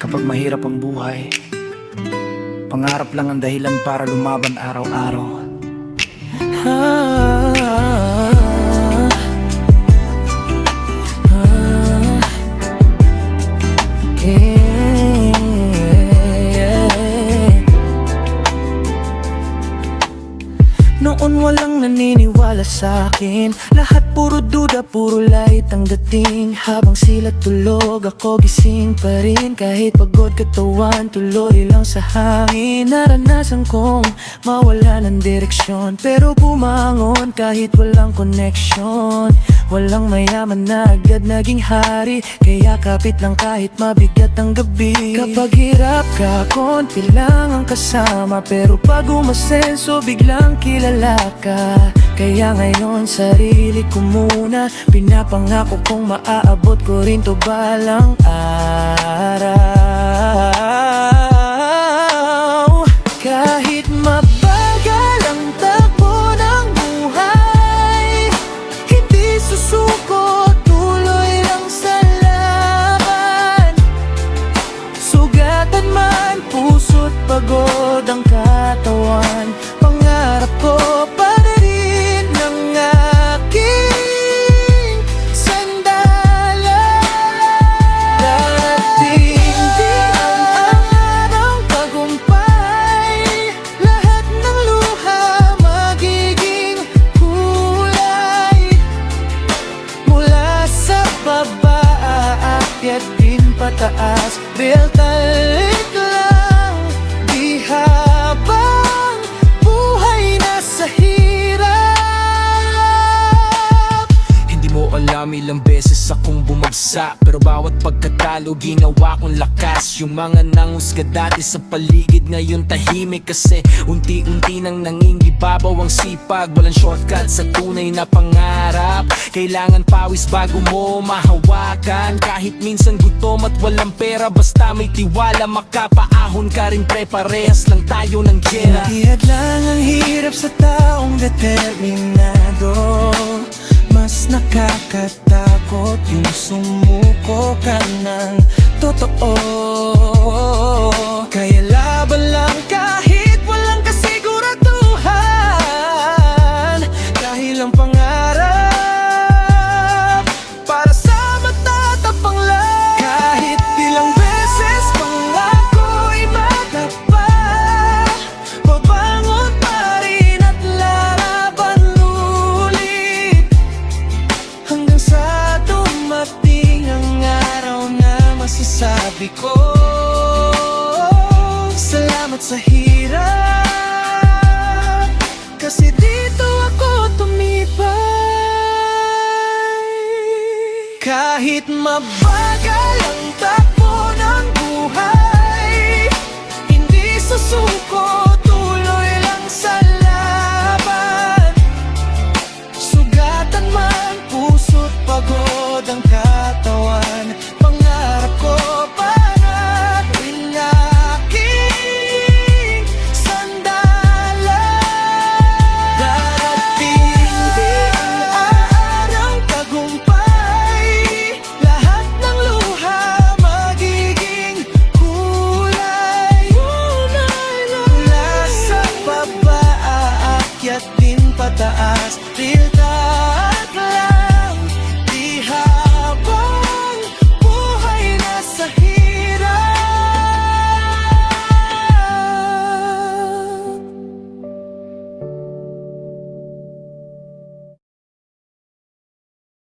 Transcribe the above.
Kapag mahirap ang buhay, pangarap lang ang dahilan para lumaban araw-araw. Noon walang naniniwala sa akin, lahat puro duda, puro light ang dating. Habang sila tulog, ako gising pa rin. Kahit pagod katawan, tuloy lang sa hangin. Naranasan kong mawala ng direksyon, pero bumangon kahit walang connection. Walang mayaman na agad naging hari, kaya kapit lang kahit mabigat ang gabi. Kapag hirap ka, konti lang ang kasama, pero pag umasenso, biglang kilala ka. Kaya ngayon sarili ko muna, pinapangako kong maaabot ko rin to balang araw. Kahit mabagal ang takbo ng buhay, hindi susuko, tuloy lang sa laban. Sugatan man, puso't pagod ang katawan, pangarap ko pa rin ng aking sandalan. Darating din ang araw tagumpay, lahat ng luha magiging kulay. Mula sa baba, aakyat din pataas, real talent lang, di habang buhay na sa hirap. Hindi mo alam ilang beses akong bumagsak, pero bawat pagkatalo ginawa kong lakas. Yung mga nanghusga dati sa paligid ngayon tahimik, kasi unti-unti nang nangingibabaw ang sipag. Walang shortcut sa tunay na pangarap, kailangan pawis bago mo mahawakan. Kahit minsan gutom at walang pera, basta may tiwala makapaahon ka rin pre. Parehas lang tayo ng gera. Tihad lang ang hirap sa taong determinado, mas nakakatakot yung sumuko ka ng totoo. Kaya laban lang kahit walang kasiguraduhan, dahil ang pangarap para sa matatapang lang. Kahit ilang beses pangako'y matapa, babangon pa rin at lalaban ulit, hanggang sa dumating ang araw na masasabi ko, salamat sa hirap, kasi dito ako tumibay. Kahit mabagal ang takbo ng buhay, hindi susuko, tuloy lang sa laban. Sugatan man, puso't pagod ang